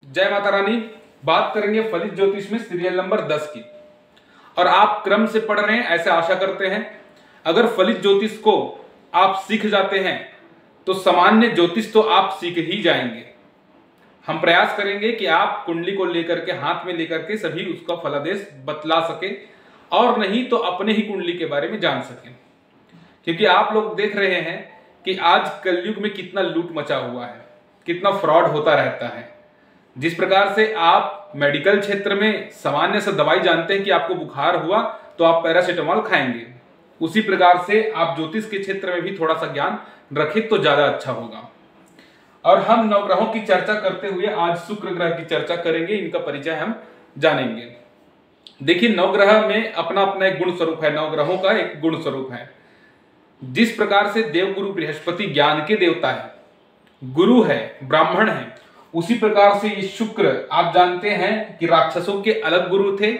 जय माता रानी। बात करेंगे फलित ज्योतिष में सीरियल नंबर 10 की। और आप क्रम से पढ़ रहे हैं ऐसे आशा करते हैं। अगर फलित ज्योतिष को आप सीख जाते हैं तो सामान्य ज्योतिष तो आप सीख ही जाएंगे। हम प्रयास करेंगे कि आप कुंडली को लेकर के हाथ में लेकर के सभी उसका फलादेश बतला सके और नहीं तो अपने ही कुंडली के बारे में जान सकें। क्योंकि आप लोग देख रहे हैं कि आज कलयुग में कितना लूट मचा हुआ है, कितना फ्रॉड होता रहता है। जिस प्रकार से आप मेडिकल क्षेत्र में सामान्य से दवाई जानते हैं कि आपको बुखार हुआ तो आप पैरासीटामोल खाएंगे, उसी प्रकार से आप ज्योतिष के क्षेत्र में भी थोड़ा सा ज्ञान रखें तो ज्यादा अच्छा होगा। और हम नवग्रहों की चर्चा करते हुए आज शुक्र ग्रह की चर्चा करेंगे, इनका परिचय हम जानेंगे। देखिए, नवग्रह में अपना अपना एक गुण स्वरूप है, नवग्रहों का एक गुण स्वरूप है। जिस प्रकार से देवगुरु बृहस्पति ज्ञान के देवता है, गुरु है, ब्राह्मण है, उसी प्रकार से ये शुक्र, आप जानते हैं कि राक्षसों के अलग गुरु थे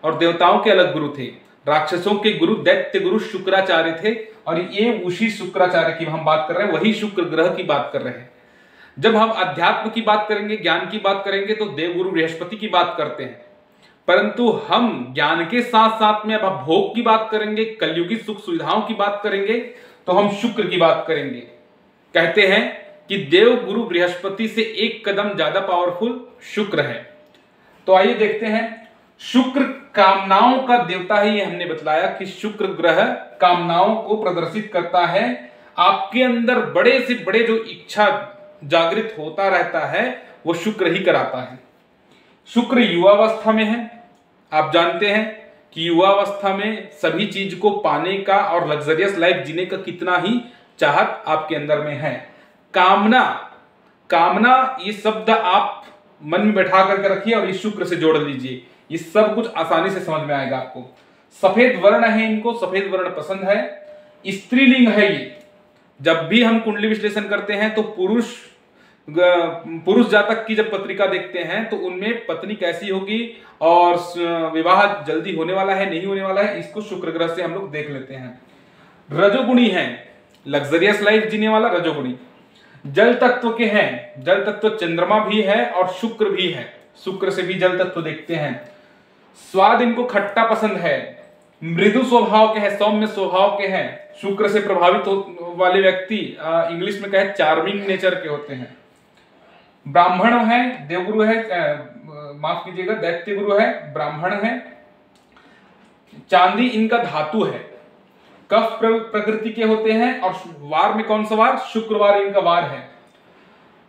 और देवताओं के अलग गुरु थे। राक्षसों के गुरु दैत्य गुरु शुक्राचार्य थे और ये उसी शुक्राचार्य की हम बात कर रहे हैं, वही शुक्र ग्रह की बात कर रहे हैं। जब हम अध्यात्म की बात करेंगे, ज्ञान की बात करेंगे तो देवगुरु बृहस्पति की बात करते हैं, परंतु हम ज्ञान के साथ साथ में अब भोग की बात करेंगे, कलयुगी सुख सुविधाओं की बात करेंगे तो हम शुक्र की बात करेंगे। कहते हैं कि देव गुरु बृहस्पति से एक कदम ज्यादा पावरफुल शुक्र है। तो आइए देखते हैं। शुक्र कामनाओं का देवता है, ये हमने बतलाया कि शुक्र ग्रह कामनाओं को प्रदर्शित करता है। आपके अंदर बड़े से बड़े जो इच्छा जागृत होता रहता है वो शुक्र ही कराता है। शुक्र युवावस्था में है। आप जानते हैं कि युवावस्था में सभी चीज को पाने का और लग्जरियस लाइफ जीने का कितना ही चाहत आपके अंदर में है। कामना, कामना ये शब्द आप मन में बैठा करके रखिए और इस शुक्र से जोड़ लीजिए, ये सब कुछ आसानी से समझ में आएगा आपको। सफेद वर्ण है, इनको सफेद वर्ण पसंद है। स्त्रीलिंग है ये। जब भी हम कुंडली विश्लेषण करते हैं तो पुरुष जातक की जब पत्रिका देखते हैं तो उनमें पत्नी कैसी होगी और विवाह जल्दी होने वाला है नहीं होने वाला है, इसको शुक्र ग्रह से हम लोग देख लेते हैं। रजोगुणी है, लग्जरियस लाइफ जीने वाला रजोगुणी। जल तत्व के हैं, जल तत्व चंद्रमा भी है और शुक्र भी है, शुक्र से भी जल तत्व देखते हैं। स्वाद इनको खट्टा पसंद है, मृदु स्वभाव के हैं, सौम्य स्वभाव के हैं। शुक्र से प्रभावित वाले व्यक्ति इंग्लिश में कहे चार्मिंग नेचर के होते हैं। ब्राह्मण है, देवगुरु है, माफ कीजिएगा दैत्य गुरु है, ब्राह्मण है। चांदी इनका धातु है, कफ प्रकृति के होते हैं। और वार में कौन सा वार? शुक्रवार इनका वार है।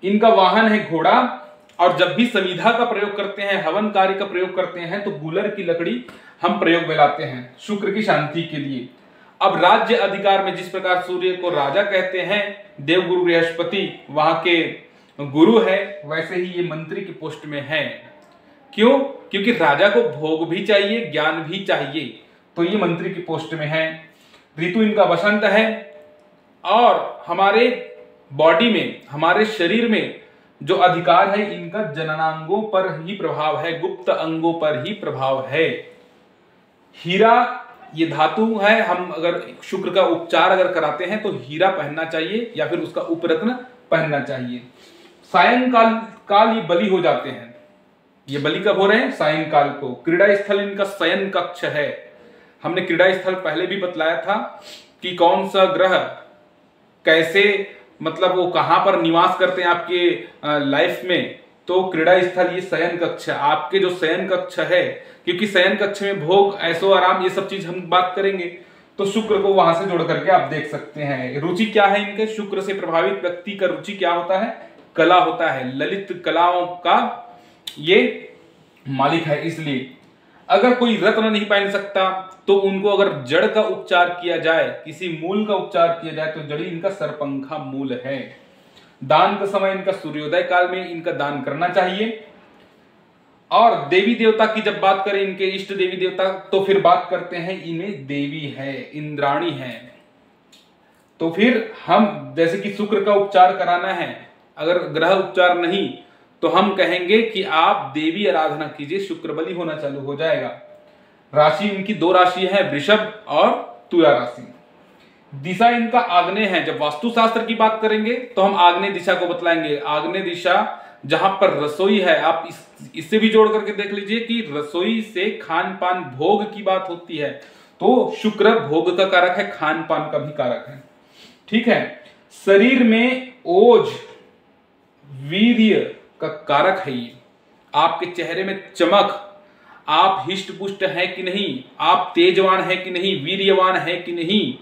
इनका वाहन है घोड़ा। और जब भी समिधा का प्रयोग करते हैं, हवन कार्य का प्रयोग करते हैं तो गूलर की लकड़ी हम प्रयोग में लाते हैं शुक्र की शांति के लिए। अब राज्य अधिकार में जिस प्रकार सूर्य को राजा कहते हैं, देवगुरु बृहस्पति वहां के गुरु है, वैसे ही ये मंत्री की पोस्ट में है। क्यों? क्योंकि राजा को भोग भी चाहिए, ज्ञान भी चाहिए, तो ये मंत्री की पोस्ट में है। ऋतु इनका बसंत है। और हमारे बॉडी में, हमारे शरीर में जो अधिकार है इनका जननांगों पर ही प्रभाव है, गुप्त अंगों पर ही प्रभाव है। हीरा ये धातु है। हम अगर शुक्र का उपचार अगर कराते हैं तो हीरा पहनना चाहिए या फिर उसका उपरत्न पहनना चाहिए। सायंकाल ये बलि हो जाते हैं। ये बलि कब हो रहे हैं? सायंकाल को। क्रीड़ा स्थल इनका शयन कक्ष है। हमने क्रीड़ा स्थल पहले भी बतलाया था कि कौन सा ग्रह कैसे, मतलब वो कहां पर निवास करते हैं आपके लाइफ में। तो क्रीड़ा स्थल ये शयन कक्ष है, आपके जो शयन कक्ष है, क्योंकि शयन कक्ष में भोग, ऐशो आराम, ये सब चीज हम बात करेंगे। तो शुक्र को वहां से जोड़ करके आप देख सकते हैं। रुचि क्या है इनके? शुक्र से प्रभावित व्यक्ति का रुचि क्या होता है? कला होता है। ललित कलाओं का ये मालिक है। इसलिए अगर कोई रत्न नहीं पहन सकता तो उनको अगर जड़ का उपचार किया जाए, किसी मूल का उपचार किया जाए, तो जड़ी इनका सरपंखा मूल है। दान का समय इनका सूर्योदय काल में इनका दान करना चाहिए। और देवी देवता की जब बात करें, इनके इष्ट देवी देवता, तो फिर बात करते हैं इन्हें देवी है, इंद्राणी है। तो फिर हम जैसे कि शुक्र का उपचार कराना है, अगर ग्रह उपचार नहीं तो हम कहेंगे कि आप देवी आराधना कीजिए, शुक्र बलि होना चालू हो जाएगा। राशि इनकी दो राशि है, वृषभ और तुला राशि। दिशा इनका आग्नेय है। जब वास्तुशास्त्र की बात करेंगे तो हम आग्नेय दिशा को बतलाएंगे। आग्नेय दिशा जहां पर रसोई है, आप इससे भी जोड़ करके देख लीजिए कि रसोई से खान पान भोग की बात होती है, तो शुक्र भोग का कारक है, खान पान का भी कारक है। ठीक है, शरीर में ओज वीर्य का कारक है ये। आपके चेहरे में चमक, आप हिष्ट पुष्ट है कि नहीं, आप तेजवान है कि नहीं, वीर्यवान है कि नहीं,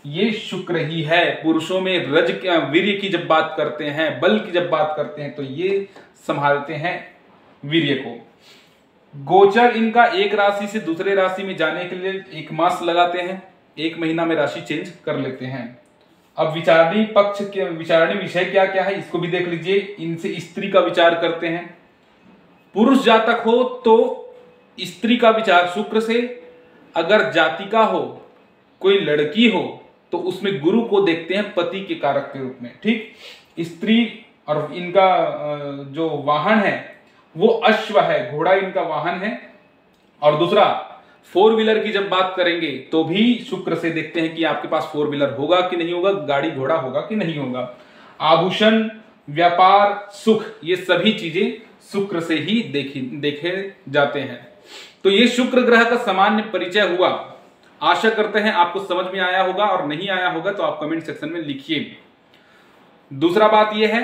ये शुक्र ही है। पुरुषों में वीर्य की जब बात करते हैं, बल की जब बात करते हैं, तो ये संभालते हैं वीर्य को। गोचर इनका एक राशि से दूसरे राशि में जाने के लिए 1 मास लगाते हैं, 1 महीना में राशि चेंज कर लेते हैं। अब विचारणी पक्ष के विचारणी विषय क्या क्या है इसको भी देख लीजिए। इनसे स्त्री का विचार करते हैं। पुरुष जातक हो तो स्त्री का विचार शुक्र से, अगर जातिका हो, कोई लड़की हो, तो उसमें गुरु को देखते हैं पति के कारक के रूप में। ठीक, स्त्री और इनका जो वाहन है वो अश्व है, घोड़ा इनका वाहन है। और दूसरा 4 व्हीलर की जब बात करेंगे तो भी शुक्र से देखते हैं कि आपके पास 4 व्हीलर होगा कि नहीं होगा, गाड़ी घोड़ा होगा कि नहीं होगा। आभूषण, व्यापार, सुख, ये सभी चीजें शुक्र से ही देखे जाते हैं। तो ये शुक्र ग्रह का सामान्य परिचय हुआ। आशा करते हैं आपको समझ में आया होगा, और नहीं आया होगा तो आप कमेंट सेक्शन में लिखिए। दूसरा बात यह है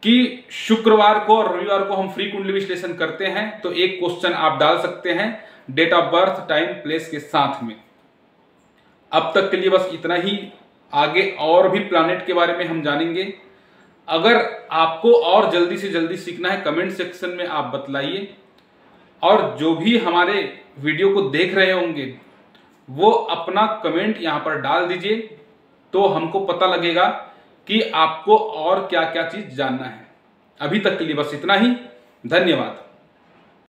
कि शुक्रवार को और रविवार को हम फ्री कुंडली विश्लेषण करते हैं, तो एक क्वेश्चन आप डाल सकते हैं date of birth, time, place के साथ में। अब तक के लिए बस इतना ही। आगे और भी प्लैनेट के बारे में हम जानेंगे। अगर आपको और जल्दी से जल्दी सीखना है, कमेंट सेक्शन में आप बतलाइए। और जो भी हमारे वीडियो को देख रहे होंगे वो अपना कमेंट यहां पर डाल दीजिए, तो हमको पता लगेगा कि आपको और क्या क्या चीज जानना है। अभी तक के लिए बस इतना ही। धन्यवाद।